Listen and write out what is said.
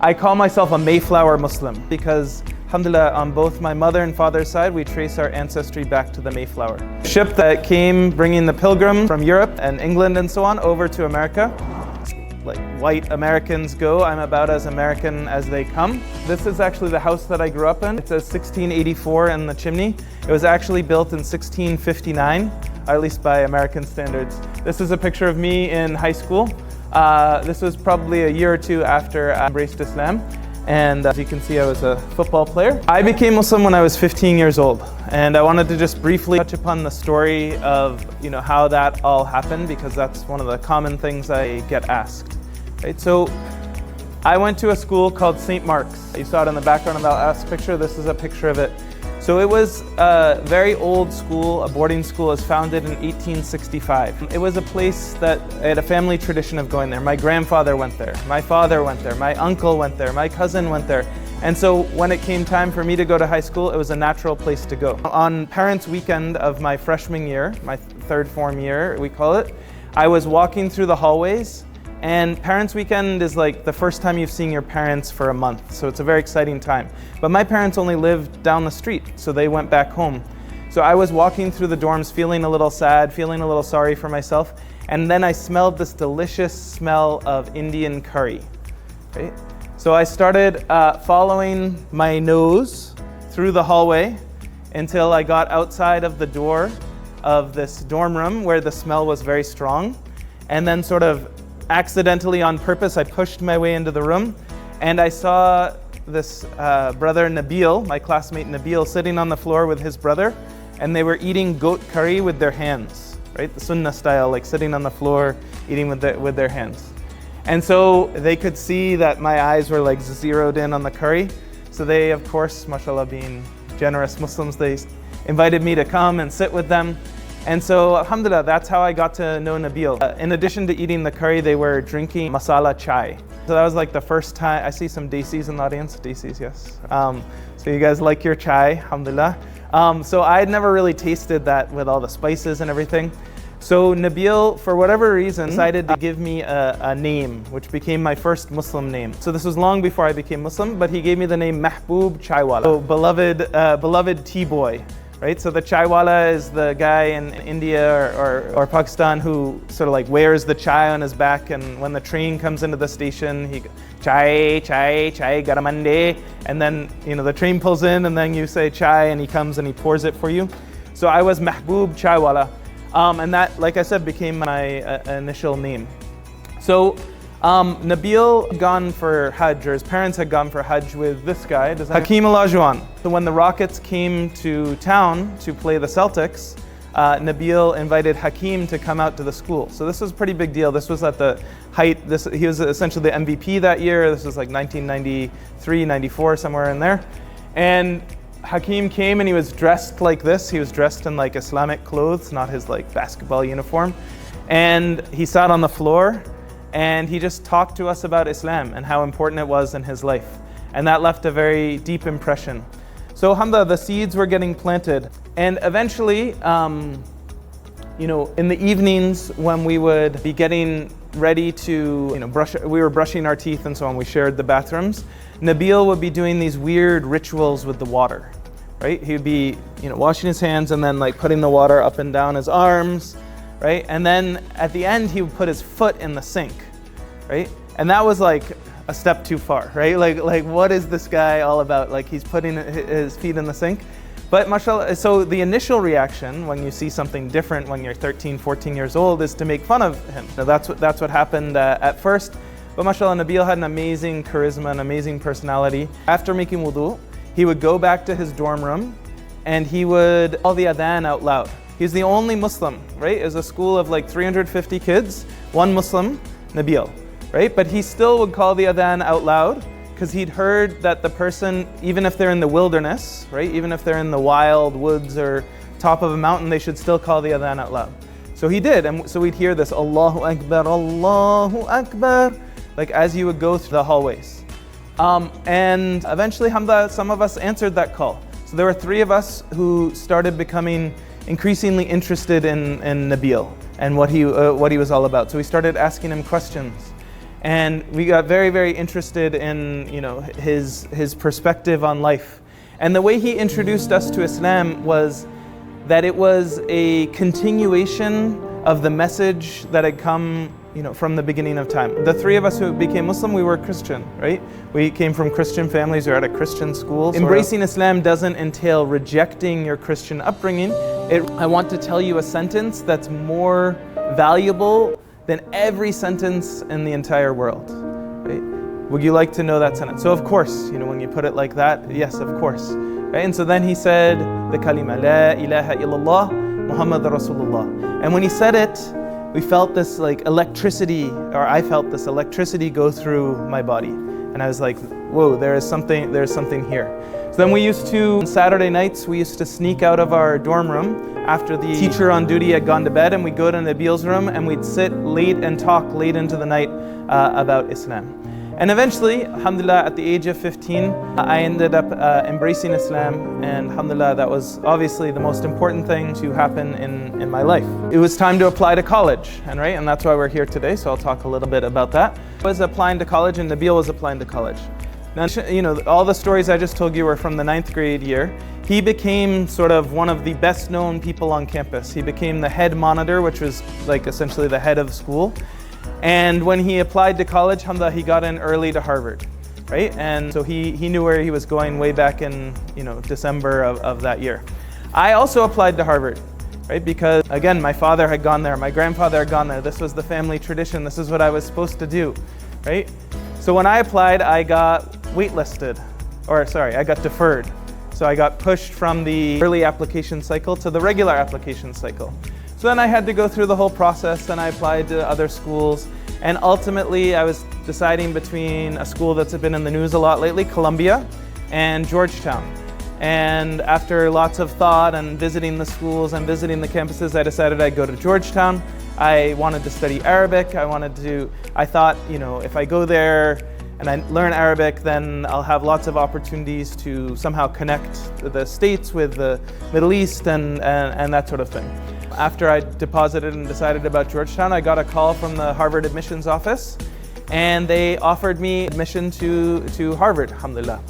I call myself a Mayflower Muslim because, alhamdulillah, on both my mother and father's side, we trace our ancestry back to the Mayflower. Ship that came bringing the pilgrims from Europe and England and so on over to America. Like white Americans go, I'm about as American as they come. This is actually the house that I grew up in. It says 1684 in the chimney. It was actually built in 1659, or at least by American standards. This is a picture of me in high school. This was probably a year or two after I embraced Islam. And as you can see, I was a football player. I became Muslim when I was 15 years old. And I wanted to just briefly touch upon the story of, how that all happened, because that's one of the common things I get asked. Right? So I went to a school called St. Mark's. You saw it in the background of that last picture. This is a picture of it. So it was a very old school, a boarding school. It was founded in 1865. It was a place that had a family tradition of going there. My grandfather went there, my father went there, my uncle went there, my cousin went there. And so when it came time for me to go to high school, it was a natural place to go. On Parents' Weekend of my freshman year, my third form year, we call it, I was walking through the hallways. And Parents' Weekend is like the first time you've seen your parents for a month, so it's a very exciting time. But my parents only lived down the street, so they went back home. So I was walking through the dorms feeling a little sad, feeling a little sorry for myself, and then I smelled this delicious smell of Indian curry. Right? So I started following my nose through the hallway until I got outside of the door of this dorm room where the smell was very strong, and then sort of accidentally on purpose, I pushed my way into the room and I saw this brother Nabil, my classmate Nabil, sitting on the floor with his brother, and they were eating goat curry with their hands, right? The Sunnah style, like sitting on the floor, eating with their hands. And so they could see that my eyes were like zeroed in on the curry. So they, of course, mashallah, being generous Muslims, they invited me to come and sit with them. And so, alhamdulillah, that's how I got to know Nabil. In addition to eating the curry, they were drinking masala chai. So that was like the first time. I see some Desis in the audience. Desis, yes. So you guys like your chai, alhamdulillah. So I had never really tasted that with all the spices and everything. So Nabil, for whatever reason, decided to give me a name, which became my first Muslim name. So this was long before I became Muslim, but he gave me the name Mahboob Chaiwala, so beloved tea boy. Right, so the chaiwala is the guy in India or Pakistan who sort of like wears the chai on his back, and when the train comes into the station, he chai garamande, and then the train pulls in, and then you say chai, and he comes and he pours it for you. So I was Mahboob Chaiwala, and that, like I said, became my initial name. So Nabil had gone for Hajj, or his parents had gone for Hajj with this guy, Hakeem Olajuwon. So when the Rockets came to town to play the Celtics, Nabil invited Hakeem to come out to the school. So this was a pretty big deal. This was at the height, he was essentially the MVP that year. This was like 1993, 94, somewhere in there. And Hakeem came and he was dressed like this. He was dressed in like Islamic clothes, not his like basketball uniform. And he sat on the floor and he just talked to us about Islam and how important it was in his life. And that left a very deep impression. So Hamzah, the seeds were getting planted. And eventually, in the evenings when we would be getting ready to we were brushing our teeth and so on, we shared the bathrooms, Nabil would be doing these weird rituals with the water, right? He would be washing his hands and then like putting the water up and down his arms, right? And then at the end, he would put his foot in the sink, right? And that was like a step too far, right? Like what is this guy all about? Like he's putting his feet in the sink. But mashallah, so the initial reaction when you see something different when you're 13, 14 years old is to make fun of him. Now that's what happened at first. But mashallah, Nabil had an amazing charisma, an amazing personality. After making wudu, he would go back to his dorm room and he would call the adhan out loud. He's the only Muslim, right? It was a school of like 350 kids, one Muslim, Nabil, right? But he still would call the adhan out loud because he'd heard that the person, even if they're in the wilderness, right? Even if they're in the wild woods or top of a mountain, they should still call the adhan out loud. So he did, and so we'd hear this, Allahu Akbar, Allahu Akbar, like as you would go through the hallways. And eventually, Hamzah, some of us answered that call. So there were 3 of us who started becoming increasingly interested in Nabil and what he was all about. So we started asking him questions. And we got very, very interested in, his perspective on life. And the way he introduced us to Islam was that it was a continuation of the message that had come, from the beginning of time. The three of us who became Muslim, we were Christian, right? We came from Christian families, we were at a Christian school. Embracing Islam doesn't entail rejecting your Christian upbringing. I want to tell you a sentence that's more valuable than every sentence in the entire world, right? Would you like to know that sentence? So of course, when you put it like that, yes, of course. Right? And so then he said the kalima, La ilaha illallah, Muhammad Rasulullah. And when he said it, we felt this electricity, or I felt this electricity go through my body. And I was like, whoa, there's something here. So then on Saturday nights, we used to sneak out of our dorm room after the teacher on duty had gone to bed, and we'd go to Nabil's room and we'd sit late and talk late into the night about Islam. And eventually, alhamdulillah, at the age of 15, I ended up embracing Islam, and alhamdulillah, that was obviously the most important thing to happen in my life. It was time to apply to college, and that's why we're here today, so I'll talk a little bit about that. I was applying to college, and Nabil was applying to college. Now, all the stories I just told you were from the 9th grade year. He became sort of one of the best known people on campus. He became the head monitor, which was essentially the head of school. And when he applied to college, Hamzah, he got in early to Harvard, right? And so he knew where he was going way back in December of that year. I also applied to Harvard, right? Because again, my father had gone there, my grandfather had gone there. This was the family tradition. This is what I was supposed to do, right? So when I applied, I got waitlisted, I got deferred. So I got pushed from the early application cycle to the regular application cycle. So then I had to go through the whole process, and I applied to other schools. And ultimately, I was deciding between a school that's been in the news a lot lately, Columbia, and Georgetown. And after lots of thought and visiting the schools and visiting the campuses, I decided I'd go to Georgetown. I wanted to study Arabic. I thought, if I go there and I learn Arabic, then I'll have lots of opportunities to somehow connect the States with the Middle East and that sort of thing. After I deposited and decided about Georgetown, I got a call from the Harvard admissions office, and they offered me admission to Harvard, alhamdulillah.